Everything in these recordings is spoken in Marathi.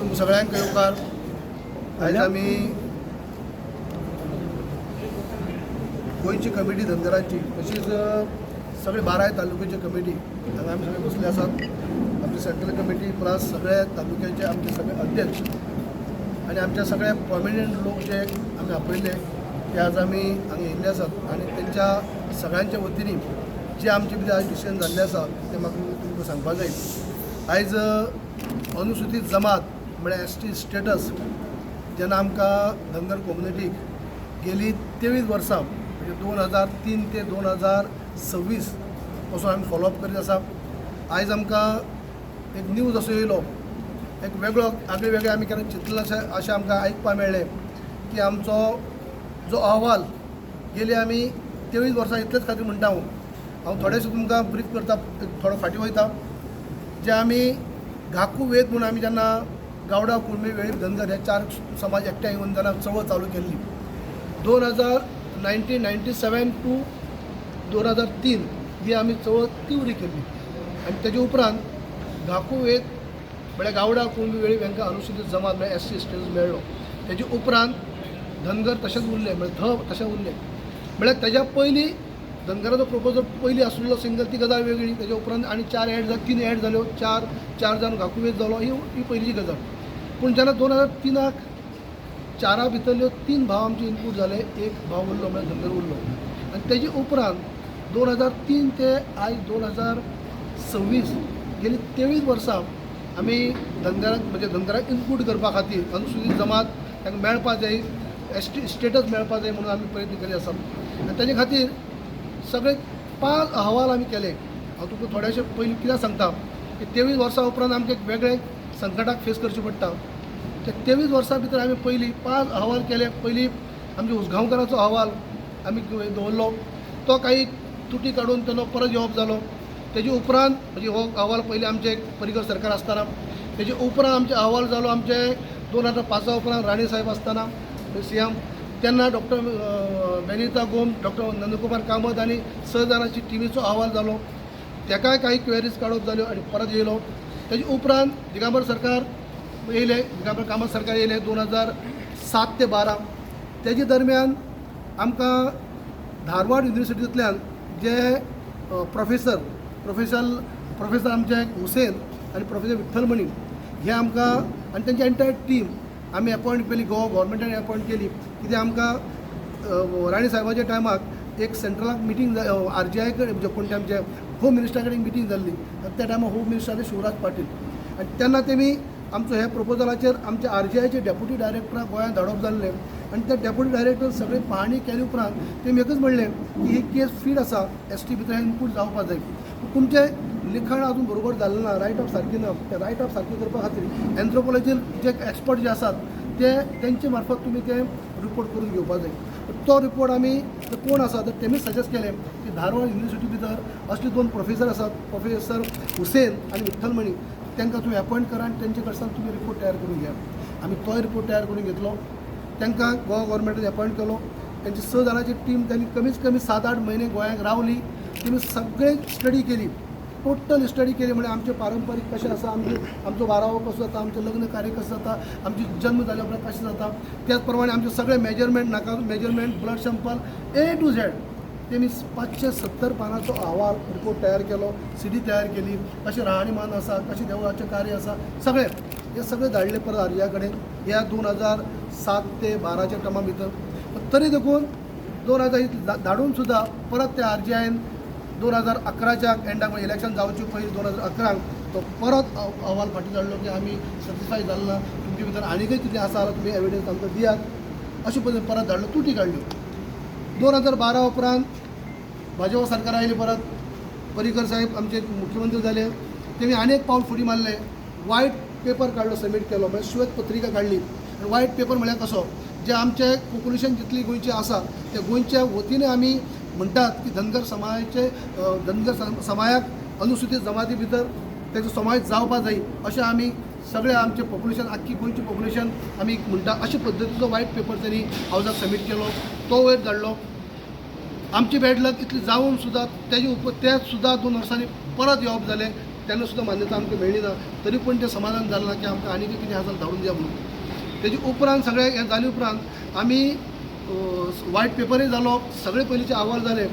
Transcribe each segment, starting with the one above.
तुमकां सगळ्यांक येवकार. आयज आमी गोंयची कमिटी धनगरांची तशीच सगळे 12 तालुक्याची कमिटी हांगा आमी सगळे बसले आसात. आमची सेंट्रल कमिटी प्लस सगळ्या तालुक्याचे आमचे सगळे अध्यक्ष आणि आमच्या सगळ्या प्रॉमिनंट लोक जे आमी आपयले ते आज आमी हांगा येयल्ले आसात आनी तेंच्या सगळ्यांच्या वतीन जे आमचे कितें आज डिसिजन जाल्ले आसा ते म्हाका तुमकां सांगपाक जाय. आयज अनुसूचित जमात म्हळ्यार ST स्टेटस जेन्ना आमकां धनगर कम्युनिटीक गेली 23 वर्सां म्हणजे 2003 ते 2026 पासून आमी फॉलोअप करीत आसा. आयज आमकां एक न्यूज असो येयलो, एक वेगळो आगळे आमी केन्ना चिंतलें अशें आमकां आयकपाक मेळ्ळें की आमचो जो अहवाल गेली आमी 23 वर्सां इतलेच खातीर म्हणटा हांव थोडेशें तुमकां ब्रीफ करता, थोडो फाटीं वयता. जे आमी घाकू वेद म्हणून आमी जेन्ना गावडा कुणबी वेळीप धनगर हे 4 समाज एकठांय येवन जेन्ना चळवळ चालू केल्ली 1997 टू 2003 ही आमी चळवळ तीव्र केल्ली आनी तेजे उपरांत घाकू वेद म्हळ्यार गावडा कुणबी वेळीप हांकां अनुसूचित जमात म्हळ्यार ST स्टेटस मेळ्ळो. तेजे उपरांत धनगर तशेंच उरले म्हळ्यार तशें उरले. म्हळ्यार तेज्या पयलीं धनगराचो प्रपोजल पयलीं आसलेलो सिंगल ती गजाल वेगळी. तेजे उपरांत आनी 3 एड जाल्यो, चार जावन घाकूवेद जालो ही पयलींची गजाल. पूण जेन्ना 2003 4 भितरल्यो 3 भाव आमचे इनपूट जाले, एक भाव उरलो म्हळ्यार धनगर उरलो आनी तेजे उपरांत 2003 ते आयज 2026 गेली 23 वर्सां आमी धनगरांक म्हणजे धनगरांक इनपूट करपा खातीर अनुसूचित जमात तांकां मेळपा जाय, ST स्टेटस मेळपा जाय म्हणून आमी प्रयत्न करीत आसात. आनी तेजे खातीर सगळे 5 अहवाल आमी केले. हांव तुका थोडेशे पयलीं कित्याक सांगता की 23 वर्सां उपरांत आमकां एक वेगळे संकटाक फेस करचें पडटा. ते 23 वर्सां भितर आमी पयलीं 5 अहवाल केले. पयलीं आमच्या उसगांवकाराचो अहवाल आमी दवरलो, तो काही तुटी काडून तेलो परत येवप जालो. तेजे उपरांत म्हणजे हो अहवाल पयलीं आमचे परिकर सरकार आसतना, तेजे उपरांत आमचे अहवाल जालो आमचे 2005 उपरांत राणे साहेब आसतना CM तेन्ना डॉक्टर बेनिता गोम, डॉक्टर नंदकुमार कामत आनी 6 जाणांची टिमीचो अहवाल जालो. तेकाय काही क्वेरीज काडप जाल्यो आनी परत येयलो. तेजे उपरांत दिगंबर सरकार येयले, दिगंबर कामत सरकार येयले 2007 ते 12. तेजे दरम्यान आमकां धारवाड युनिवर्सिटींतल्यान जे प्रोफेसर आमचे हुसेन आनी प्रोफेसर विठ्ठलमणी हे आमकां आनी तेंची एंटायर टीम आमी अपॉयंट केली, गव्हर्मेंटान अपॉयंट केली. कित्याक आमकां राणे साहेबाच्या टायमाक एक सेंट्रलाक मिटींग RGI कडेन म्हणजे कोण ते आमचे होम मिनिस्टरा कडेन मिटींग जाल्ली. त्या टायमार होम मिनिस्टर आसले शिवराज पाटील आनी तेन्ना तेमी आमचो हे प्रपोजलाचेर आमचे RGIचे डेप्युटी डायरेक्टराक गोंयांत धाडप जाल्लें आनी त्या डेप्युटी डायरेक्टर सगळे पाहणी केले उपरांत तेमी एकच म्हणलें की ही केस फीड आसा, ST भितर इनपूट जावपा जाय. तुमचें लिखण अजून बरोबर जाल्लें ना, रायट ऑफ सारकी ना. ते रायट ऑफ सारकी करपा खातीर एन्थ्रोपॉलॉजी जे एक्सपर्ट जे आसात ते तेंचे मार्फत तुमी ते रिपोर्ट करून घेवपा जाय. तो रिपोर्ट आमी कोण आसा तर तेमी सजेस्ट केलें की धारवाड युनिवर्सिटी भितर असले 2 प्रोफेसर आसात, प्रोफेसर हुसेन आनी विठ्ठलमणी, तांकां तुमी अपॉयंट करा आनी तेंचे कडच्यान तुमी रिपोर्ट तयार करून घ्या. आमी तो रिपोर्ट तयार करून घेतलो. तांकां गोवा गव्हर्मेंटान अपॉयंट केलो. तेंची 6 जाणांची टीम त्यांनी कमीत कमी 7-8 म्हयने गोंयांत रावली. तेमी सगळे स्टडी केली, टोटल स्टडी केली. म्हणजे आमचे पारंपारीक कशें आसा, आमचो बारावो कसो जाता, आमचें लग्न कार्य कसं जाता, आमची जन्म जाल्या उपरांत कशें जाता, त्याच प्रमाणे आमचे सगळे मेजरमेंट, नाका measurement, blood sample A to Z तेमी 570 पानांचो अहवाल रिपोर्ट तयार केलो. CD तयार केली, कशें राहणीमान आसा, कशें देवळाचें कार्य आसा, सगळें हे सगळे धाडले परत RGI कडेन ह्या 2007 ते 12च्या टर्मा भितर. तरी देखून 2000 धाडून सुद्दां परत त्या RGIन 2011च्या एंडाक इलेक्शन जावचे पयलीं 2011 तो परत अहवाल फाटीं धाडलो की आमी सॅटिस्फाय जालें ना, तुमचे भितर आनीकय कितें आसा जाल्यार तुमी एविडन्स आमकां दियात. अशे पद्दतीन परत धाडलो, तुटी काडल्यो. 2012 उपरांत भाजप सरकार आयली, परत पर्रीकर साहेब आमचे मुख्यमंत्री जाले. तेमी आनी एक पावल फुडें मारलें, व्हायट पेपर काडलो, सबमीट केलो, म्हणजे श्वेत पत्रिका काडली. आनी व्हायट पेपर म्हळ्यार कसो, जे आमचे पॉप्युलेशन जितली गोंयचे आसा ते गोंयच्या वतीने आमी म्हणटात की धनगर समाजाक अनुसूचित जमाती भितर तेजो समावेश जावपा जाय अशें आमी सगळे आमचे पॉप्युलेशन, आख्खी गोंयची पॉप्युलेशन आमी म्हणटा अशे पद्दतीचो व्हायट पेपर त्यांनी हावजाक सबमीट केलो. तो वयर धाडलो. आमची बॅड लक इतली जावन सुद्दां तेजे तेच सुद्दां 2 वर्सांनी परत येवप जालें. त्यांना सुद्धा मान्यता आमकां मेळ्ळी ना, तरी पण ते समाधान जालें ना की आमकां आनीक कितें आसा धाडून दिया म्हणून. तेजे उपरांत सगळें हें जाले उपरांत आमी व्हायट पेपरय जालो, सगळे पयलींचे अहवाल जाले,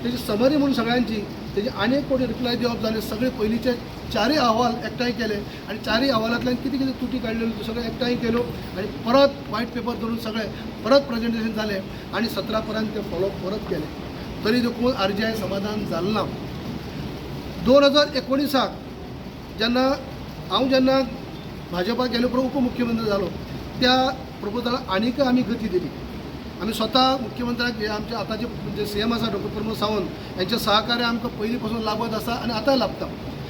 तेजी समरी म्हणून सगळ्यांची तेजी आनीक कोणी रिप्लाय दिवप जालें. सगळे पयलींचे 4 अहवाल एकठांय केले आनी 4 अहवालांतल्यान कितें कितें त्रुटी काडलेल्यो त्यो सगळ्यो एकठांय केल्यो आनी परत व्हायट पेपर धरून सगळे परत प्रेजेंटेशन जालें आनी 17 पर्यंत ते फॉलो परत केले. तरी देखून RGI समाधान जालें ना. 2019 जेन्ना जेन्ना भाजपाक गेलो उपरांत उपमुख्यमंत्री जालो, त्या प्रपोजलाक आनीक आमी गती दिली. आमी स्वता मुख्यमंत्र्याक हे आमचे आतांचे जे CM आसा डॉ. प्रमोद सावंत यांचे सहकार्य आमकां पयलीं पासून लाभत आसा आनी आतांय लाभता.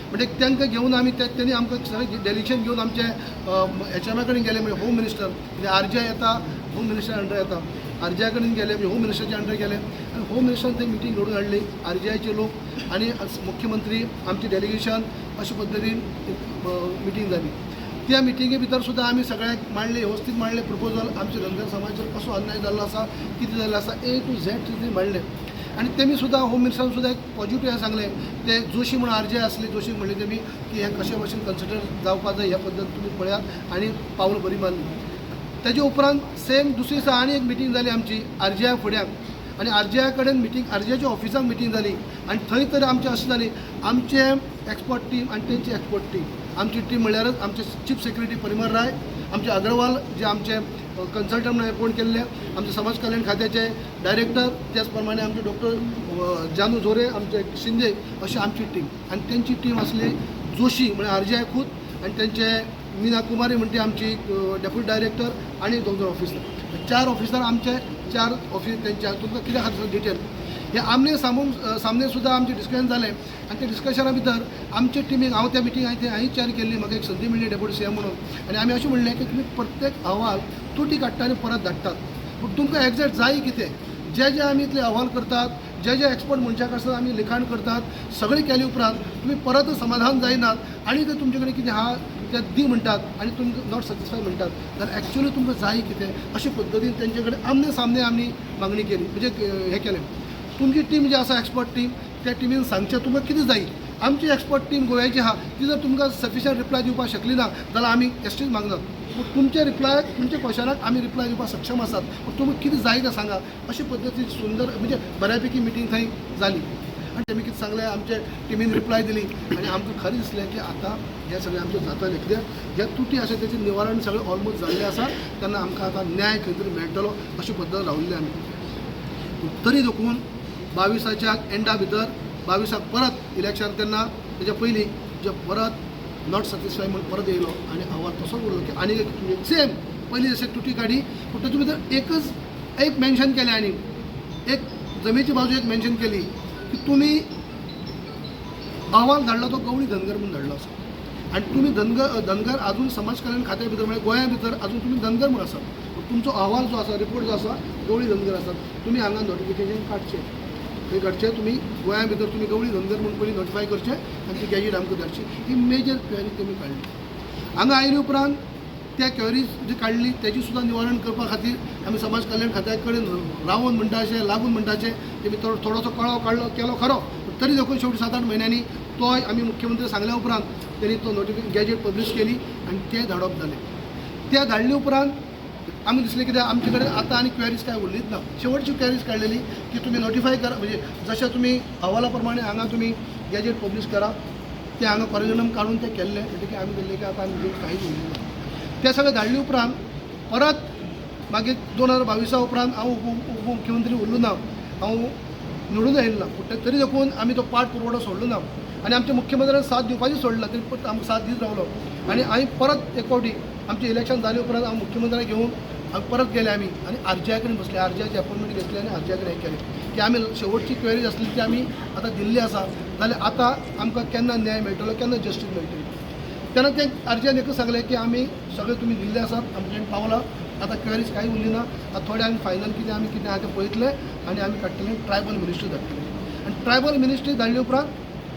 म्हणजे तांकां घेवन आमी त्यांनी आमकां सगळें डेलिगेशन घेवन आमचे HM कडेन गेले, म्हणजे होम मिनिस्टर, म्हणजे RGI येता होम मिनिस्टर अंडर येता, RGI कडेन गेले, म्हणजे होम मिनिस्टरच्या अंडर गेले आनी होम मिनिस्टरान थंय मिटींग घडोवन हाडली. RGIचे लोक आनी मुख्यमंत्री आमचे डेलिगेशन अशे पद्दतीन मिटींग जाली. त्या मिटिंगे भितर सुद्दां आमी सगळ्यांक मांडले, व्यवस्थीत मांडले प्रपोजल, आमचे धनगर समाजाचेर कसो अन्याय जाल्लो आसा, कितें जाल्लें आसा, A to Z कितें मांडलें. आनी तेमी सुद्दां होम मिनिस्टरान सुद्दां एक पॉजिटीव हें सांगलें. ते जोशी म्हणून RGI आसले, जोशी म्हणले तेमी की हें कशे भशेन कन्सिडर जावपाक जाय, ह्या पद्दत तुमी पळयात आनी पावल बरी मारली. तेजे उपरांत सेम दुसरे दिसा आनी एक मिटींग जाली आमची RGI फुड्याक आनी RGI कडेन मिटींग, RGIच्या ऑफिसाक मिटींग जाली आनी थंय तर आमचें अशें जाली, आमचे एक्सपर्ट टीम आनी तेंची एक्सपर्ट टीम. आमची टीम म्हणल्यारच आमचे चीफ सेक्रेटरी परिमल राय, आमचे अग्रवाल जे आमचे कन्सल्टंट म्हणून अपॉइंट केल्ले, आमचे समाज कल्याण खात्याचे डायरेक्टर, त्याच प्रमाणे आमचे डॉक्टर जानू जोरे, आमचे शिंदे, अशी आमची टीम. आणि त्यांची टीम असली जोशी म्हणजे RGI खूद आनी त्यांचे मीना कुमारी म्हणटी आमची डेप्युटी डायरेक्टर आनी 2 ऑफिसर, 4 ऑफिसर आमचे, 4 ऑफिस त्यांच्या. तुमकां कितें खातीर डिटेल हे आमने सामने सुद्दां आमचे डिस्कशन जालें आनी त्या डिस्कशना भितर आमचे टिमीक हांव त्या मिटींग हांवें चॅर केल्ली, म्हाका एक संदी मेळ्ळी डेप्युटी CM म्हणून, आनी आमी अशें म्हणलें की तुमी प्रत्येक अहवाल तुटी काडटा आनी परत धाडटात, पूण तुमकां एक्झॅक्ट जाय कितें, जे आमी इतले अहवाल करतात, जे एक्सपर्ट मनशाक आसतात आमी लिखाण करतात, सगळें केले उपरांत तुमी परत समाधान जायनात आनी ते तुमचे कडेन कितें आहा ते दी म्हणटात आनी तुमकां नॉट सॅटिस्फाय म्हणटात, जाल्यार एक्चुअली तुमकां जाय कितें, अशे पद्दतीन तेंचे कडेन आमने सामने आमी मागणी केली. म्हणजे हें केलें, तुमची टीम जी आसा एक्सपर्ट टीम, त्या टिमीन सांगचें तुमकां कितें जाय. आमची एक्सपर्ट टीम गोंयाची आहा, ती जर तुमकां सफिशियंट रिप्लाय दिवपाक शकली ना जाल्यार आमी एसटीच मागनात. पूण तुमचे रिप्लाय, तुमच्या क्वेश्चनाक आमी रिप्लाय दिवपाक सक्षम आसात, पूण तुमकां कितें जाय तें सांगा. अशे पद्दतीन सुंदर म्हणजे बऱ्यापैकी मिटींग थंय जाली आनी तेमी कितें सांगलें, आमचे टिमीन रिप्लाय दिली आनी आमकां खरें दिसलें की आतां हें सगळें आमचें जातलें. कित्याक जे तुटी आसा तेचें निवारण सगळें ऑलमोस्ट जाल्लें आसा, तेन्ना आमकां आतां न्याय खंय तरी मेळटलो अशे पद्दत रावल्ले आमी. तरी देखून 22च्या एंडा भितर 22 परत इलेक्शन तेन्ना तेच्या पयलीं जे परत नॉट सॅटिस्फाय म्हणून परत येयलो आनी अहवाल तसोच उरलो की आनी एक सेम पयलीं जशें तुटी काडी, पूण तातूंत भितर एक मेन्शन केलें आनी एक जमेची बाजू एक मेन्शन केली की तुमी अहवाल धाडलो तो गवळी धनगर म्हणून धाडलो आसा आनी तुमी धनगर अजून समाज कल्याण खात्या भितर म्हणजे गोंया भितर अजून तुमी धनगर म्हणून आसात, तुमचो अहवाल जो आसा, रिपोर्ट जो आसा गवळी धनगर आसात, तुमी हांगा नोटिफिकेशन काडचें. थंय काडचें, तुमी गोंया भितर तुमी गवळी धनगर म्हणून पयलीं नोटिफाय करचें आनी ती गॅजेट आमकां धाडची. ही मेजर क्वेरी तेमी काडली. हांगा आयले उपरांत त्या क्वेरीज जी काडली तेजी सुद्दां निवारण करपा खातीर आमी समाज कल्याण खात्या कडेन रावन म्हणटा अशें लागून म्हणटा अशें तेमी थोडोसो कळाव काडलो केलो खरो, तरी देखून शेवटी 7-8 म्हयन्यांनी तोय आमी मुख्यमंत्री सांगल्या उपरांत तेणी तो नोटिफिकेशन गॅजेट पब्लीश केली आनी तें धाडप जालें. त्या धाडले उपरांत आमी दिसलें कित्याक आमचे कडेन आतां आनी क्वेरीज कांय उरलीच ना. शेवटची क्वेरीज काडलेली की तुमी नोटिफाय करा, म्हणजे जशें तुमी अहवाला प्रमाणे हांगा तुमी गॅजेट पब्लीश करा. ते हांगा कॉरिजनम काडून ते केल्ले, म्हणटकीर आमी दिल्ले की आतां आमी कांयच उरलें ना. ते सगळें धाडले उपरांत परत मागीर 2022 उपरांत हांव उपमुख्यमंत्री उरलो ना, हांव निवडून येयलो ना, पूण तरी देखून आमी तो पाठ पुरवठो सोडलो ना आनी आमच्या मुख्यमंत्र्यान साथ दिवपाची सोडला, तरी पूण आमकां साथ दीत रावलो आनी हांवें परत एक फावटी आमचें इलेक्शन जाले उपरांत हांव मुख्यमंत्र्याक घेवन परत गेले आमी आनी RGI कडेन बसले, RGIची अपॉइंटमेंट घेतली आनी RGI कडेन हें केलें की आमी शेवटची क्वेरीज आसली ती आमी आतां दिल्ली आसा, जाल्यार आतां आमकां केन्ना न्याय मेळटलो, केन्ना जस्टीस मेळटली. तेन्ना ते RGIन एकच सांगलें की आमी सगळे तुमी दिल्ले आसात, आमचे पावला, आतां क्वेरीज कांय उरली ना, आतां थोडे आमी फायनल कितें आहा तें पळयतले आनी आमी काडटले ट्रायबल मिनिस्ट्री धाडटले. आनी ट्रायबल मिनिस्ट्री धाडले उपरांत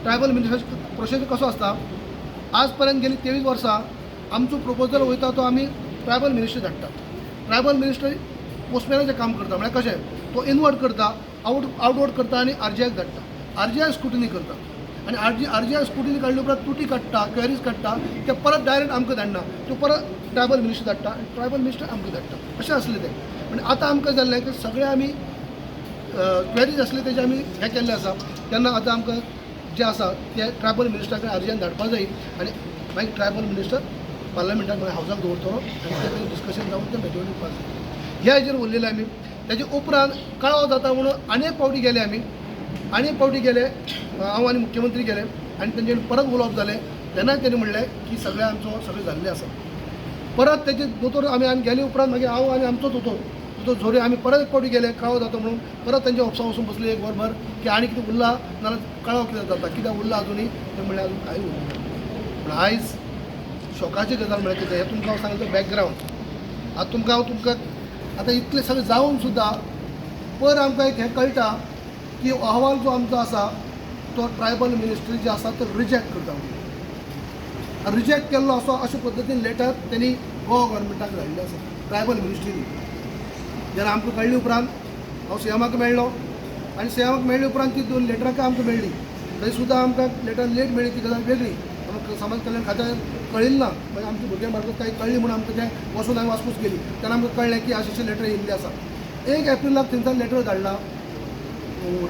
ट्रायबल मिनिस्ट्री प्रोसेस कसो आसता, आज पर्यंत गेली 23 वर्सां आमचो प्रपोजल वयता तो आमी ट्रायबल मिनिस्ट्री धाडटा. ट्रायबल मिनिस्ट्री पोस्टमॅनाचें काम करता, म्हळ्यार कशें तो इनवर्ट करता, आउटवर्ट करता आनी RGIक धाडटा. RGI स्क्रुटिनी करता आनी आर जी आय स्कुटीनी काडले उपरांत तुटी काडटा क्वेरीज काडटा ते परत डायरेक्ट आमकां धाडना त्यो परत ट्रायबल मिनिस्टर धाडटा आनी ट्रायबल मिनिस्टर आमकां धाडटा अशें आसलें तें. म्हणजे आतां आमकां जाल्लें की सगळे आमी क्वेरीज आसले तेजे आमी हें केल्लें आसा तेन्ना आतां आमकां जे आसा ते ट्रायबल मिनिस्टरा कडेन आर जी आयन धाडपाक जाय आनी मागीर ट्रायबल मिनिस्टर पार्लमेंटाक मागीर हावजाक दवरतलो आनी तें डिस्कशन जावन तें मेजॉरिटी पास जाता ह्या हेजेर उरलेले आमी. तेजे उपरांत कळाव जाता म्हणून आनी एक फावटी गेले आमी हांव आनी मुख्यमंत्री गेले आनी तेंचे परत उलोवप जालें तेन्ना तेणी म्हणलें की सगळें आमचो सगळें जाल्लें आसा. परत तेजे दोतोर आमी गेले उपरांत मागीर हांव आनी आमचो दोतोर झोरे आमी परत एक फावटी गेले कळाव जाता म्हणून परत तेंच्या ऑफिसान वचून बसले एक वरभर की आनी कितें उरला नाजाल्यार कळाव कितें जाता कित्याक उरला अजुनूय तें म्हणलें अजून कांय उरना. पूण आयज शॉकाची गजाल म्हळ्यार कितें हें तुमकां हांव सांगता बॅकग्रावंड. आतां तुमकां आतां इतलें सगळें जावन सुद्दां पर आमकां एक हें कळटा की अहवाल जो आमचो आसा तो ट्रायबल मिनिस्ट्री जे आसा तो रिजेक्ट करता. रिजेक्ट केल्लो असो अशे पद्दतीन लेटर त्यांनी गोवा गव्हर्मेंटाक धाडलें आसा ट्रायबल मिनिस्ट्रीनी. जेन्ना आमकां कळ्ळी उपरांत हांव सीएमाक मेळ्ळो आनी सीएमाक मेळ्ळे उपरांत ती दोन लेटरां आमकां मेळ्ळी. थंय सुद्दां आमकां लेटर लेट मेळ्ळी ती गजाल वेगळी. आमकां समाज कल्याण खात्यान कळिल्लें ना मागीर आमच्या भुरग्यां मार्फत काही कळ्ळी म्हणून आमकां तें वचून हांवें वासपूस केली तेन्ना आमकां कळ्ळें की अशें लेटर येयल्लें आसा. 1 एप्रिलाक थंयच्यान लेटर धाडला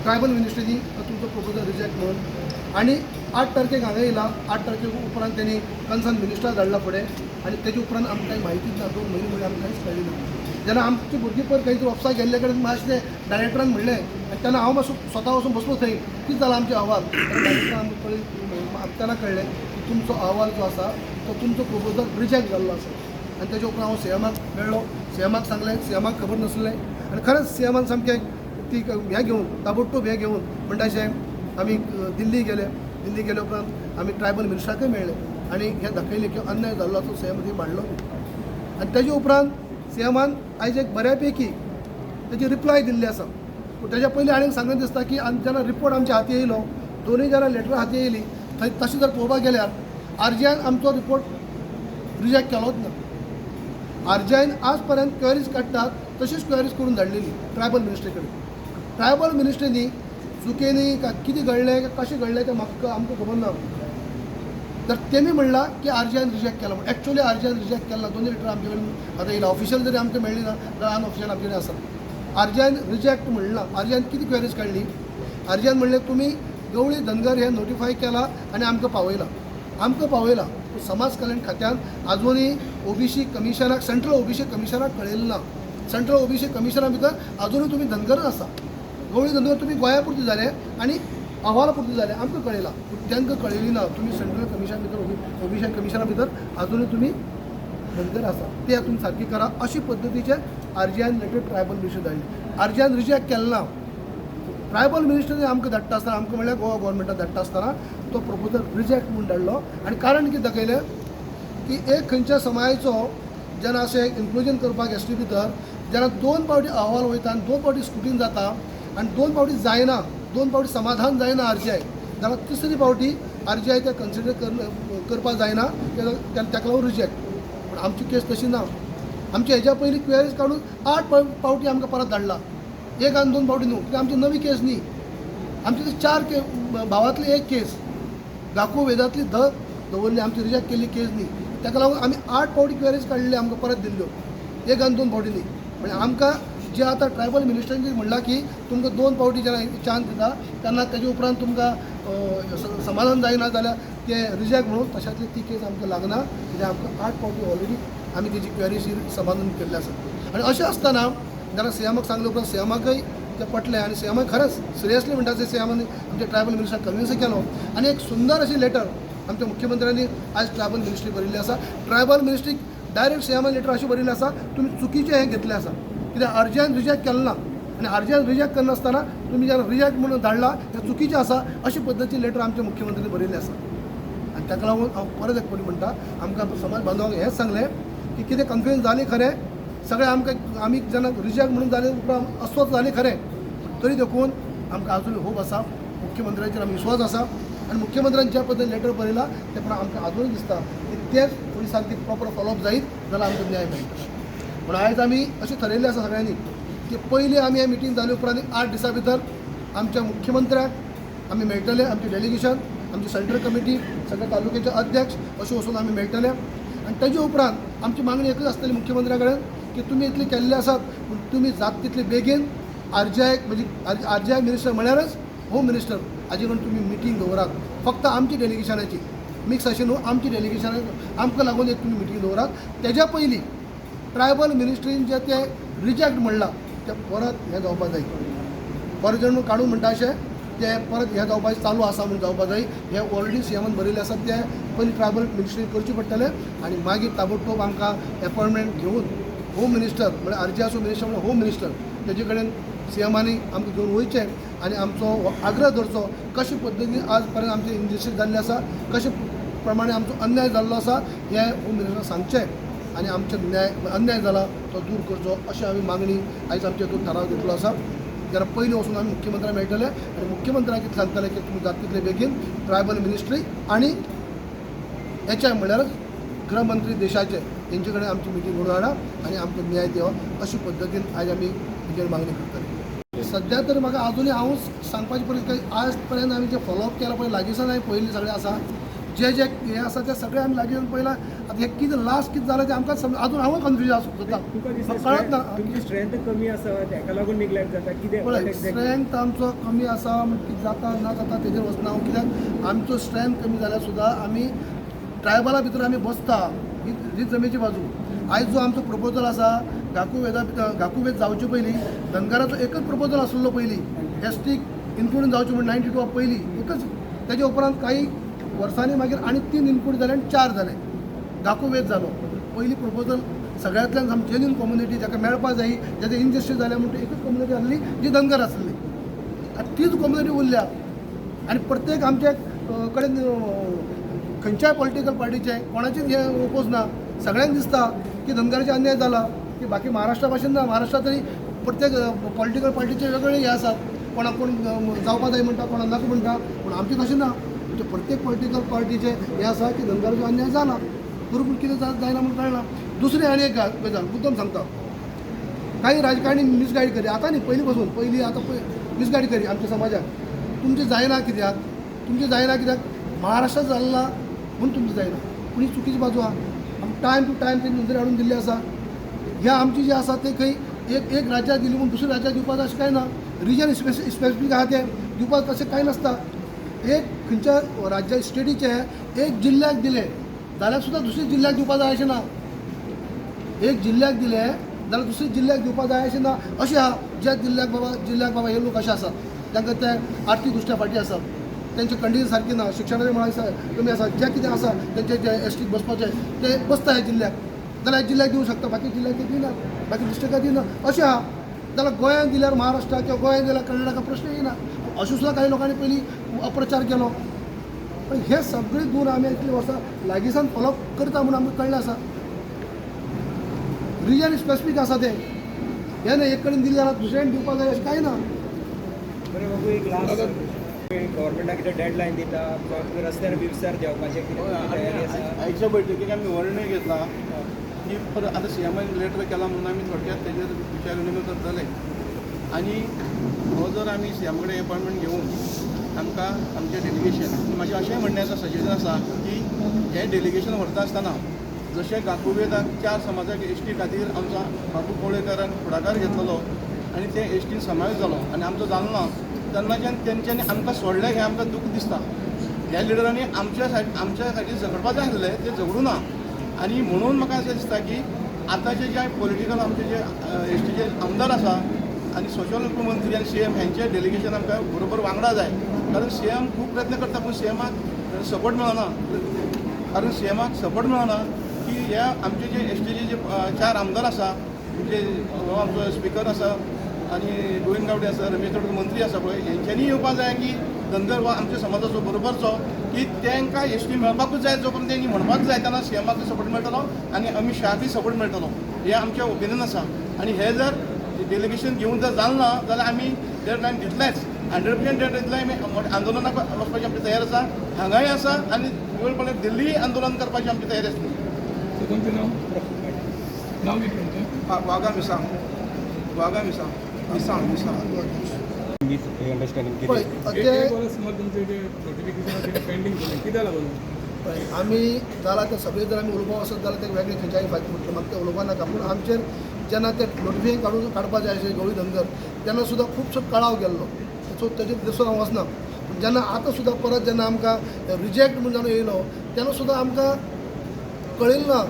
ट्रायबल मिनिस्ट्रीनी तुमचो प्रपोजल रिजेक्ट म्हणून आनी 8 तारखेक हांगा येयला. 8 तारखे उपरांत तेणी कन्सर्न मिनिस्टर धाडला फुडें आनी तेजे उपरांत आमकां कांय म्हायतीच ना 2 म्हयने म्हणल्यार आमकां कांयच कळ्ळी ना. जेन्ना आमची भुरगीं पयर खंय तरी ऑफिसाक गेल्ले कडेन मातशें तें डायरेक्टरान म्हणलें आनी तेन्ना हांव मातसो स्वता वचून बसलो थंय कितें जाला आमचे अहवाल डायरेक्टरान आमकां कळ्ळी तेन्ना कळ्ळें की तुमचो अहवाल जो आसा तो तुमचो प्रपोजल रिजेक्ट जाल्लो आसा. आनी तेजे उपरांत हांव सीएमाक मेळ्ळो सीएमाक सांगलें सीएमाक खबर नासलें आनी खरेंच सीएमान सामकें ती हें घेवन ताबडतोब हें घेवन म्हणटा अशें आमी दिल्ली गेले उपरांत आमी ट्रायबल मिनिस्टराकय मेळ्ळे आनी हें दाखयलें की अन्याय जाल्लो तो सीएम थंय मांडलो. आनी तेजे उपरांत सीएमान आयज एक बऱ्यापैकी तेजी रिप्लाय दिल्ली आसा. पूण तेज्या पयलीं आनीक सांगन दिसता की जेन्ना रिपोर्ट आमच्या हाती येयलो दोनूय जेन्ना लेटरां हाती येयली थंय तशें जर पळोवपाक गेल्यार आरजीआयन आमचो रिपोर्ट रिजेक्ट केलोच ना. आरजीआयन आज पर्यंत क्वेरीज काडटात तशीच क्वेरीज करून धाडलेली ट्रायबल मिनिस्ट्री कडेन. ट्रायबल मिनिस्ट्रीनी चुकेनी कितें घडलें कशें घडलें तें म्हाका आमकां खबर ना. तर तेमी म्हणला की आरजीआयन रिजेक्ट केला म्हणून एक्चुअली आरजीआयन रिजेक्ट केला ना. दोनूय लेटर आमचे कडेन आतां येयला ऑफिशियल जरी आमकां मेळ्ळी ना जाल्यार अनऑफिशियल आमचे कडेन आसा. आरजीआयन रिजेक्ट म्हणला. आरजीआयन कितें क्वेरीज काडली आरजीआयन म्हणलें तुमी गवळी धनगर हें नोटिफाय केला आनी आमकां पावयला. समाज कल्याण खात्यान आजुनूय ओबीसी कमिशनाक सेंट्रल ओबीसी कमिशनाक कळयलें ना. सेंट्रल ओबीसी कमिशना भितर आजुनूय तुमी धनगरच आसा. गवळी धनगर तुमी गोंया पुरती जाले आनी अहवाला पुरती जाले आमकां कळयला. तांकां कळयली ना तुमी सेंट्रल कमिशन भितर ओबीसी कमिशना भितर आजुनूय तुमी धनगर आसा ते तुमी सारकी करा अशी पद्दतीचे आरजीआयन लेटर ट्रायबल मिनिस्टर धाडली. आरजीआयन रिजेक्ट केलें ना. ट्रायबल मिनिस्टरी आमकां धाडटा आसतना आमकां म्हणल्यार गोवा गव्हर्मेंटाक धाडटा आसतना तो प्रपोजल रिजेक्ट म्हणून धाडलो आनी कारण कितें दाखयलें की एक खंयच्या समाजाचो जेन्ना अशें इन्क्लुजन करपाक एसटी भितर जेन्ना 2 फावटी अहवाल वयता आनी 2 फावटी स्क्रुटीन जाता आनी 2 फावटी जायना 2 फावटी समाधान जायना आरजीआय जाल्यार तिसरी फावटी आरजीआय ते कन्सिडर करपाक जायना ताका लागून रिजेक्ट. पूण आमची केस तशी ना. आमच्या हेज्या पयलीं क्वेरीज काडून 8 फावटी आमकां परत धाडला. 1 आनी 2 फावटी न्हू कित्याक आमची नवी केस न्ही. आमची ती 4 भावांतली 1 केस गाकू वेदांतली दवरली आमची रिजेक्ट केल्ली केस न्ही. ताका लागून आमी 8 फावटी क्वेरीज काडले आमकां परत दिल्ल्यो 1 आनी 2 फावटी न्ही. म्हणजे आमकां जे आतां ट्रायबल मिनिस्टरांनी म्हणलां की तुमकां 2 फावटी जेन्ना चान्स दिता तेन्ना तेजे उपरांत तुमकां समाधान जायना जाल्यार ते रिजेक्ट म्हणून तशातली ती केस आमकां लागना कित्याक आमकां 8 फावटी ऑलरेडी आमी तेजी क्वेरीज समाधान केल्लें आसा. आनी अशें आसतना जेन्ना सीएमाक सांगले उपरांत सीएमाकय ते पटलें आनी सीएमाक खरेंच सिरियसली म्हणटा ते सीएमानी आमच्या ट्रायबल मिनिस्टराक कन्विन्स केलो आनी एक सुंदर अशी लेटर आमच्या मुख्यमंत्र्यांनी आज ट्रायबल मिनिस्ट्री बरयल्ली आसा. ट्रायबल मिनिस्ट्रीक डायरेक्ट सीएमान लेटर अशी बरयल्ली आसा तुमी चुकीचें हें घेतलें आसा कित्याक आरजीआयन रिजेक्ट केलें ना आनी आरजीआयन रिजेक्ट करनासतना तुमी जेन्ना रिजेक्ट म्हणून धाडला तें चुकीचें आसा अशी पद्दतीची लेटर आमच्या मुख्यमंत्र्यांनी बरयल्ली आसा. आनी ताका लागून हांव परत एक फावटी म्हणटा आमकां समाज बांदवांक हेंच सांगलें की कितें कन्फ्युजन जाली खरें सगळें आमी जेन्ना रिजेक्ट म्हणून जाले उपरांत अस्वस्थ जाली खरें तरी देखून आमकां आजुनूय होप आसा. मुख्यमंत्र्याचेर आमी विश्वास आसा आनी मुख्यमंत्र्यान ज्या पद्दतीन लेटर बरयला ते प्रमाणे आमकां आजुनूय दिसता की तेच पुलिसांक ती प्रॉपर फॉलोअप जायत जाल्यार आमकां न्याय मेळटा. पूण आयज आमी अशें थरयल्लें आसा सगळ्यांनी की पयलीं आमी हें मिटींग जाले उपरांत 8 दिसां भितर आमच्या मुख्यमंत्र्याक आमी मेळटले आमचें डेलिगेशन आमची सेंट्रल कमिटी सगळ्या तालुक्याचे अध्यक्ष अशें वचून आमी मेळटले आनी तेजे उपरांत आमची मागणी एकच आसतली मुख्यमंत्र्या कडेन की तुमी इतले केल्ले आसात पूण तुमी जाता तितले बेगीन RGI म्हणजे RGI मिनिस्टर म्हळ्यारच होम मिनिस्टर हाजे कडेन तुमी मिटींग दवरात फक्त आमची डेलिगेशनाची मिक्स अशें न्हू आमची डेलिगेशन आमकां लागून एक तुमी मिटींग दवरात तेज्या पयलीं ट्रायबल मिनिस्ट्रीन जे ते रिजेक्ट म्हणलां ते परत हें जावपाक जाय परत जण काडून म्हणटा अशें ते परत हें जावपाचें चालू आसा म्हणून जावपाक जाय हे ऑलरेडी सीएमान बरयल्लें आसा ते पयलीं ट्रायबल मिनिस्ट्री करचें पडटलें आनी मागीर ताबडतोब आमकां एपॉयंटमेंट घेवन होम मिनिस्टर म्हळ्यार RGI मिनिस्टर म्हळ्यार होम मिनिस्टर तेजे कडेन सीएमांनी आमकां घेवन वयचें आनी आमचो आग्रह धरचो कशे पद्दतीन आज पर्यंत आमचे इंजस्टीस जाल्ले आसा कशे प्रमाणे आमचो अन्याय जाल्लो आसा हें होम मिनिस्टराक सांगचें आनी आमचे अन्याय जाला तो दूर करचो अशी आमी मागणी आयज आमच्या हातूंत थाराव घेतलो आसा जाल्यार पयलीं वचून आमी मुख्यमंत्र्याक मेळटले आनी मुख्यमंत्र्याक कितें सांगतले की तुमी जाता तितले बेगीन ट्रायबल मिनिस्ट्री आनी HM म्हळ्यार गृहमंत्री देशाचे तेंचे कडेन आमची मिटींग घडोवन हाडा आनी आमकां न्याय दिवो अशे पद्दतीन आयज आमी तेजेर मागणी करतले सद्या तर म्हाका आजुनूय हांव सांगपाचे परस आज पर्यंत आमी जे फॉलोअप केला पळय लागींसान हांवें पयलीं सगळें आसा जे जे हें आसा ते सगळें आमी लागीं पळयलां आतां हें कितें लास्ट कितें जालें तें आमकां आजून हांव कन्फ्यूज जाता कळत ना तुमची स्ट्रेंथ कमी आसा ताका लागून निग्लेक्ट जाता कितें पळय स्ट्रेंथ आमचो कमी आसा कितें जाता ना जाता तेजेर वचना हांव कित्याक आमचो स्ट्रेंथ कमी जाल्यार सुद्दां आमी ट्रायबला भितर आमी बसता ही जमेची बाजू आयज जो आमचो प्रपोजल आसा गाकू वेद जावचे पयलीं धनगराचो एकच प्रपोजल आसलो पयलीं एसटीक इन्क्लूड जावचे म्हण 92 पयलीं एकच तेजे उपरांत काही वर्सांनी मागीर आनी 3 इन्क्लूड जाले आनी 4 जाले गाकू वेद जालो पयलीं प्रपोजल सगळ्यांतल्यान आमची जेन्युइन कम्युनिटी जाका मेळपा जायी जेचे इंजस्टीस जाले म्हणटा एकच कम्युनिटी आसली जी धनगर आसली आनी तीच कम्युनिटी उरल्या आनी प्रत्येक आमच्या कडेन खंयच्याय पॉलिटिकल पार्टीचे कोणाचेच हे ओपोज ना सगळ्यांक दिसता की धनगराचे अन्याय जाला की बाकी महाराष्ट्रा भाशेन ना महाराष्ट्रात तरी प्रत्येक पॉलिटिकल पार्टीचे वेगवेगळे हे आसात कोणाक कोण जावपा जाय म्हणटा कोणाक नाका म्हणटा पूण आमचें तशें ना म्हणजे प्रत्येक पॉलिटिकल पार्टीचे हे आसा की धनगराचो अन्याय जाला बरोबर कितें जायना म्हणून कळना दुसरी आनी एक गजाल मुद्दम सांगता काही राजकारणी मिसगायड करी आतां न्ही पयलीं पासून पयलीं आतां मिसगायड करी आमच्या समाजाक तुमचें जायना कित्याक महाराष्ट्रात जाल्ला म्हणून तुमचें जायना पूण ही चुकीची बाजू आहा टायम टू टायम ते नजरे हाडून दिल्ले आसा ह्या आमची जे आसा ते खंय एक राज्याक दिली म्हणून दुसऱ्या राज्याक दिवपाक अशें कांय ना रिजन स्पेसिफीक आहा ते दिवपाक तशें कांय नासता एक खंयच्या राज्या स्टेटीचे एक जिल्ल्याक दिले जाल्यार सुद्दां दुसऱ्या जिल्ल्याक दिवपाक जाय अशें ना एक जिल्ल्याक दिले जाल्यार दुसऱ्या जिल्ल्याक दिवपाक जाय अशें ना अशें आहा ज्या जिल्ल्याक बाबा हे लोक अशे आसात तांकां ते आर्थीक दृश्ट्या फाटीं आसात त्यांचे कंडिशन सारखी ना शिक्षणाचे मळार कमी आसा जें कितें आसा तेंचे जे एसटीक बसपाचें ते बसता ह्या जिल्ल्याक जाल्यार जिल्ल्याक दिवंक शकता बाकी जिल्ल्याक ते दिना बाकी डिस्ट्रिक्टाक दिना अशें आहा जाल्यार गोंयांत दिल्यार महाराष्ट्रा किंवा गोंयांत दिल्यार कर्नाटका प्रश्न येना अशें सुद्दां काही लोकांनी पयलीं अप्रचार केलो पण हे सगळे दूर आमी इतलीं वर्सां लागींसान फॉलो करता म्हणून आमकां कळ्ळें आसा रिजन स्पेसिफीक आसा ते हे न्हय एक कडेन दिलें जाल्यार दुसऱ्यान दिवपाक जाय अशें कांय ना बरें बाबू एक लास्ट गव्हर्मेंटाक कितें डेडलायन दिता किंवा रस्त्यार बिवस्यार देंवपाचें कितें तयारी आसा आयच्या बैठकीक आमी हो निर्णय घेतला की आतां सीएमान लेटर केला म्हणून आमी थोडक्यात तेजेर विचार विनिमय करतले आनी हो जर आमी सीएम कडेन अपॉयंटमेंट घेवन आमकां आमचें डेलिगेशन म्हाजें अशें म्हणणें आसा सजेशन आसा की हें डेलिगेशन व्हरता आसतना जशें गाकुवेदाक 4 समाजाक एसटी खातीर आमचो बाबू कोळेकारान फुडाकार घेतलेलो आनी ते एसटीन समावेश जालो आनी आमचो जालो ना तेन्नाच्यान तेंच्यांनी आमकां सोडलें हें आमकां दूख दिसता ह्या लिडरांनी आमच्या खातीर झगडपा जाय आसलें तें झगडूं ना आनी म्हणून म्हाका अशें दिसता की आतांचे जे पॉलिटिकल आमचे जे एसटीचे आमदार आसा आनी सोशल मंत्री आनी सीएम हेंचें डेलिगेशन आमकां बरोबर वांगडा जाय कारण सीएम खूब प्रयत्न करता पूण सीएमाक सपोर्ट मेळना कारण सीएमाक सपोर्ट मेळना की ह्या आमचे जे एसटीचे जे 4 आमदार आसा म्हणजे हो आमचो स्पिकर आसा आनी गोविंद गावडे आसा रमेश तडकर मंत्री आसा पळय हेंच्यांनी येवपाक जाय की धनगर वा आमच्या समाजाचो बरोबरचो की तांकां एसटी मेळपाकूच जाय जो पर्यंत तेंणी म्हणपाक जाय तेन्ना सीएमाक सपोर्ट मेळटलो आनी अमित शहाकूय सपोर्ट मेळटलो हें आमचें ओपिनियन आसा आनी हे जर डेलिगेशन घेवन जर जालें ना जाल्यार आमी डेडलायन दितलेच 100% डेडलायन आमी आंदोलनाक वचपाची आमची तयार आसा हांगाय आसा आनी वेळ पडल्यार दिल्ली आंदोलन करपाची आमची तयारी आसतली वागा मिसांग अंडरस्टँडिंग पळय अद्याय तुमचे जे नोटिफिकेशन पेंडिंग कित्याक लागून पळय आमी जालां ते सगळे जर आमी उलोवपाक वचत जाल्यार ते वेगळे खंयच्याय फायदे म्हटलं म्हाका ते उलोवपा नाका पूण आमचेर जेन्ना ते नोटिफिकेशन काडपा जाय आशिल्लें गवळी धनगर तेन्ना सुद्दां खुबसो कळाव गेल्लो सो तेजेर दिसून हांव वचना पूण जेन्ना आतां सुद्दां परत जेन्ना आमकां रिजेक्ट म्हणून जावन येयलो तेन्ना सुद्दां आमकां कळिल्लें ना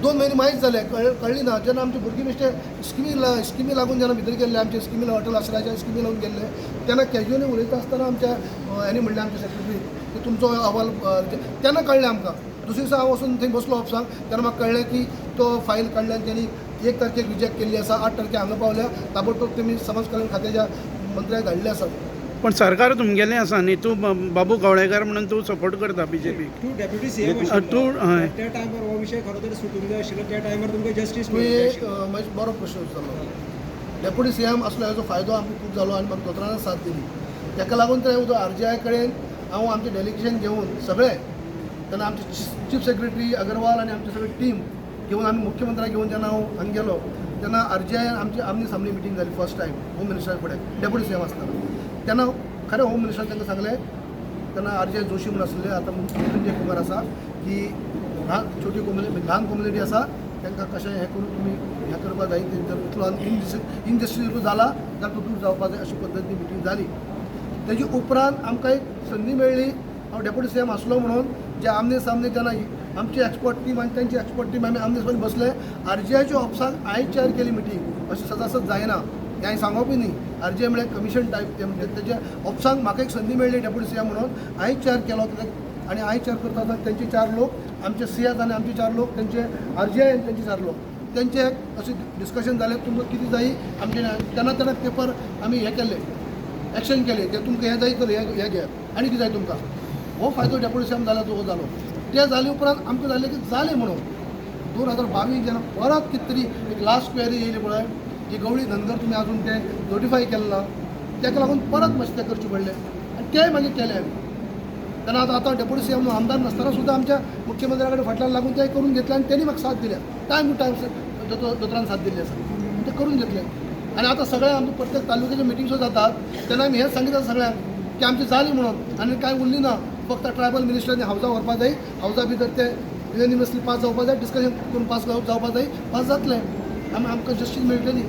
2 म्हयने माहीत जाले कळ्ळी ना जेन्ना आमचे भुरगीं बेश्टे स्किमी लागून जेन्ना भितर गेल्ले आमचे स्किमी अटल आश्रयाच्या स्किमी लागून गेल्ले तेन्ना कॅज्युअली उलयता आसतना आमच्या हेणी म्हणलें आमचे सेक्रेटरी की तुमचो अहवाल तेन्ना कळ्ळें आमकां दुसरे दिसा हांव वचून थंय बसलो ऑफिसाक तेन्ना म्हाका कळ्ळें की तो फायल काडल्यान त्यांनी 1 तारखेक रिजेक्ट केल्ली आसा 8 तारखेक हांगा पावल्या ताबडतोब तेमी समाज कल्याण खात्याच्या मंत्र्याक धाडले आसात. पण सरकार तुमगेलें आसा न्ही तूं बाबू कवळेकर म्हणून तूं सपोर्ट करता बीजेपी तूं डेप्युटी सीएम तूं हय त्या टायमार हो विशय खरो तर सुटूंक जाय आशिल्लो त्या टायमार तुमकां जस्टीस मागीर बरो प्रश्न विचारलो डेप्युटी सीएम असलो हेजो फायदो आमकां खूब जालो आनी म्हाका दोतोरान साथ दिली तेका लागून ते RGI कडेन हांव आमचें डेलिगेशन घेवन सगळे तेन्ना आमचे चीफ सेक्रेटरी अगरवाल आनी आमची सगळी टीम घेवन आमी मुख्यमंत्र्याक घेवन जेन्ना हांव हांगा गेलो तेन्ना RGI आमची आमनी सामनी मिटींग जाली फर्स्ट टायम होम मिनिस्टरा कडेन डेप्युटी सीएम आसतना तेन्ना खरें होम मिनिस्टर तांकां सांगलें तेन्ना RGI जोशी म्हणून आसले आतां मृत्युंजय कुमार आसा की छोटी कम्युनिटी ल्हान कम्युनिटी आसा तांकां कशें हें करून तुमी हें करपा जाय जर इतलो इनजस्टीस जाला जाल्यार तो दूर जावपा जाय अशी पद्दतीन मिटींग जाली तेजे उपरांत आमकां एक संदी मेळ्ळी हांव डेप्युटी सीएम आसलो म्हणून जे आमने सामने जेन्ना आमची एक्सपर्ट टीम आनी तेंची एक्सपर्ट टीम आमी आमने सामने बसले RGIच्या ऑफिसाक हांवें चॅर केली मिटींग अशें सदांसत जायना हें हांवें सांगोपूय न्ही RGI म्हळ्यार कमिशन टायप ते म्हणजे तेजे ऑफिसाक म्हाका एक संदी मेळ्ळी डेप्युटी सीएम म्हणून हांवें चॅर केलो कित्याक आनी हांवें चॅर करता आसतना तेंचे 4 लोक आमचे CS आनी आमचे 4 लोक तेंचे RGI आनी तेंचे 4 लोक तेंचे अशें डिस्कशन जालें तुमकां कितें जायी आमचे तेन्ना पेपर आमी हें केल्ले एक्शन केले ते तुमकां हें जाय तर हें घे आनी कितें जाय तुमकां हो फायदो डेप्युटी सीएम जाला तो जालो ते जाले उपरांत आमकां जालें की जालें म्हणून 2022 जेन्ना परत कितें तरी एक लास्ट क्वेरी येयली पळय जी गवळी धनगर तुमी आजून ते नोटिफाय केलें ना तेका लागून परत मातशें तें करचें पडलें आनी तें मागीर केलें आमी तेन्ना आतां डेप्युटी सीएम आमदार नासतना सुद्दां आमच्या मुख्यमंत्र्या कडेन फाटल्यान लागून तें करून घेतलें आनी तेणी म्हाका साथ दिल्या टायम टू टायम दोतोरान साथ दिल्ली आसा तें करून घेतलें आनी आतां सगळ्या आमचे प्रत्येक तालुक्याचे मिटींग सुद्दां जातात तेन्ना आमी हेंच सांगितलें सगळ्यांक की आमची जाली म्हणून आनी कांय उरली ना फक्त ट्रायबल मिनिस्टरांनी हावजा व्हरपा जाय हावजा भितर ते युनिवर्सली पास जावपा जाय डिस्कशन करून पास जावपा जाय पास जातलें आमकां जस्टीस मेळटली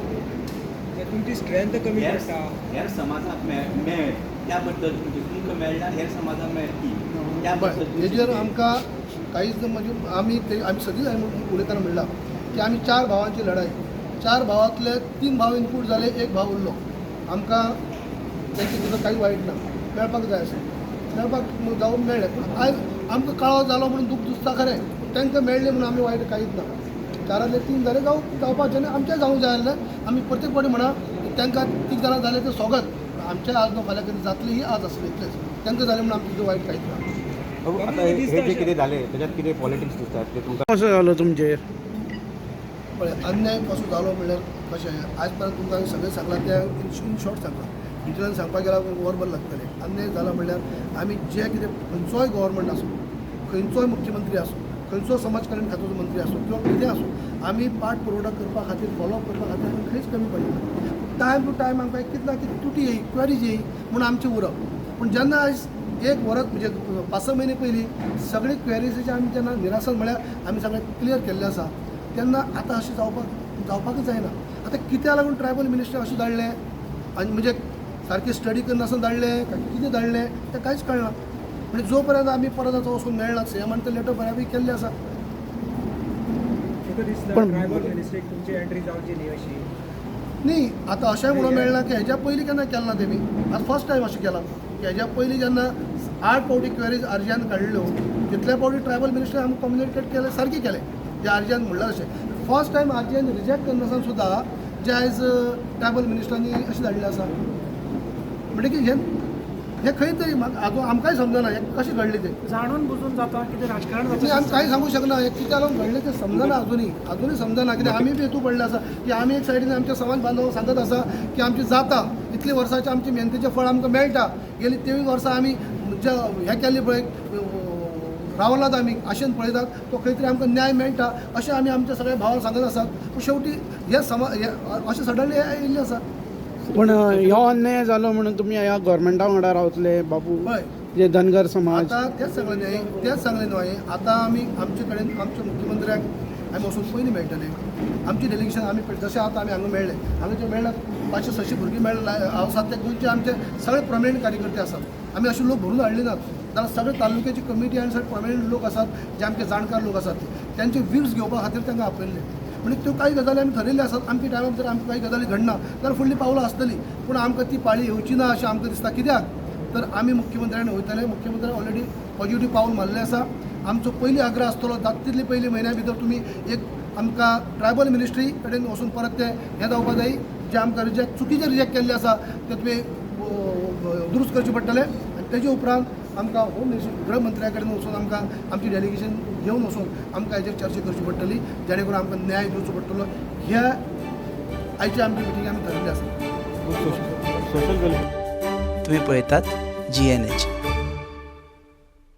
तुमची स्ट्रेंथ कमी पडटा हेर समाजाक मेळ त्या बद्दल तुमकां मेळना हेर समाजाक मेळटी त्या बद्दल हेजेर आमकां कांयच म्हणजे आमी सगळीं उलयतना म्हणलां की आमी 4 भावांची लढाई 4 भावांतले 3 भाव इनपूट जाले 1 भाव उरलो आमकां तेंचे भितर कांय वायट ना मेळपाक जाय अशें मेळपाक जावून मेळ्ळें पूण आयज आमकां कळाव जालो म्हणून दूख दिसता खरें तांकां मेळ्ळें म्हणून आमी वायट कांयच ना 4 जाले जावपाचें आनी आमचें जावंक जाय आसलें आमी प्रत्येक फावटी म्हणा तांकां 3 जाणां जालें तें सोगत आमचें आज नो फाल्यां कधी जातली ही आज आसली इतलेंच तांकां जालें म्हणून आमचें वायट कांयच ना आता हे जे कितें जालें त्याच्यात कितें पॉलिटिक्स दिसतात ते तुमकां कसो जालो तुमचेर पळय अन्याय कसो जालो म्हणल्यार कशें आज पर्यंत तुमकां हांवें सगळें सांगलां तें इन शॉर्ट सांगलां डिटेलान सांगपाक गेल्यार वरभर लागतलें अन्याय जाला म्हणल्यार आमी जे कितें खंयचोय गव्हर्मेंट आसूं खंयचोय मुख्यमंत्री आसूं खंयचो समाज कल्याण खात्याचो मंत्री आसूं किंवा कितें आसूं आमी पाठ पुरवठा करपा खातीर फॉलोअप करपा खातीर आमी खंयच कमी पडना टायम टू टायम आमकां कितें ना कितें तुटी येयी क्वेरीज येयी म्हणून आमचें उरप पूण जेन्ना आयज 1 वर्स म्हणजे 5-6 म्हयने पयलीं सगळी क्वेरीजीचें आमी जेन्ना निरासन म्हळ्यार आमी सगळें क्लियर केल्लें आसा तेन्ना आतां अशें जावपाकच जायना आतां कित्याक लागून ट्रायबल मिनिस्टर अशें धाडलें आनी म्हणजे सारकें स्टडी करनासतना धाडलें काय कितें धाडलें तें कांयच कळना म्हणजे जो पर्यंत आमी परत आतां वचून मेळना सीएमान तें लेटर बऱ्या पैकी केल्लें आसा ट्रायबल मिनिस्ट्रीक तुमची एंट्री जावची न्ही अशी न्ही आतां अशेंय म्हणून मेळना की हेज्या पयलीं केन्ना केलें ना तेमी आज फर्स्ट टायम अशें केलां की हेज्या पयलीं जेन्ना 8 फावटी क्वेरीज RGIन काडल्यो तितल्या फावटी ट्रायबल मिनिस्टर आमकां कम्युनिकेट केलें सारकें केलें जे RGIन म्हणलां अशें फर्स्ट टायम RGIन रिजेक्ट करनासतना सुद्दां जे आयज ट्रायबल मिनिस्टरांनी अशें धाडलें आसा म्हणटकीर हें खंय तरी आमकांय समजना हें कशें घडलें तें जाणून बुजून जाता कितें राजकारण म्हणजे आमी कांय सांगूं शकना हें कित्याक लागून घडलें तें समजना अजुनूय समजना कित्याक आमी बी हेतू पडले आसा की आमी एक सायडीन आमच्या समाज बांदवांक सांगत आसा की आमचें जाता इतलीं वर्सांचें आमचें मेहनतीचें फळ आमकां मेळटा गेलीं 23 वर्सां आमी जे हें केल्लें पळय रावलात आमी आशेन पळयतात तो खंय तरी आमकां न्याय मेळटा अशें आमी आमच्या सगळ्या भावांक सांगत आसात पूण शेवटी हे अशें सडनली येयल्लें आसा पण ह्यो अन्याय जालो म्हणून तुम्ही ह्या गोवोरमेंटा वांगडा रावतले बाबू हय जे धनगर समाज आता तेच सांगले न्हय आता आमी आमचे कडेन आमच्या मुख्यमंत्र्याक आमी वचून पयलीं मेळटले आमची डेलिगेशन आमी जशें आतां आमी हांगा मेळ्ळे हांगा जे मेळ्ळ्यात 500-600 भुरगीं मेळ्ळे आसात ते गोंयचे आमचे सगळे प्रॉमिनंट कार्यकर्ते आसात आमी अशे लोक भरून हाडले नात जाल्यार सगळे तालुक्याची कमिटी आनी सगळे प्रॉमिनंट लोक आसात जे आमचे जाणकार लोक आसात त्यांचे व्ह्यूज घेवपा खातीर तांकां आपयल्ले म्हणजे त्यो काही गजाली आमी ठरयल्ल्यो आसात आमच्या टायमार जर आमकां काही गजाली घडना जाल्यार फुडलीं पावलां आसतलीं पूण आमकां ती पाळी येवची ना अशें आमकां दिसता कित्याक तर आमी मुख्यमंत्र्यान वयतले मुख्यमंत्र्यान ऑलरेडी पॉझिटिव्ह पावल मारलें आसा आमचो पयलीं आग्रह आसतलो जाता तितली पयलीं म्हयन्या भितर तुमी एक आमकां ट्रायबल मिनिस्ट्री कडेन वचून परत ते हें जावपा जाय जे आमकां चुकीचें रिजेक्ट केल्लें आसा ते तुमी दुरुस्त करचें पडटलें आनी तेजे उपरांत आमकां होम मिनिस्ट्री गृह मंत्र्या कडेन वचून आमकां आमची डेलिगेशन घेवन वचून आमकां हेजेर चर्चा करची पडटली जेणे करून आमकां न्याय दिवचो पडटलो ह्या आयच्या आमचे मिटींग आमी थारायल्लें आसा तुम्ही पळयतात GNH.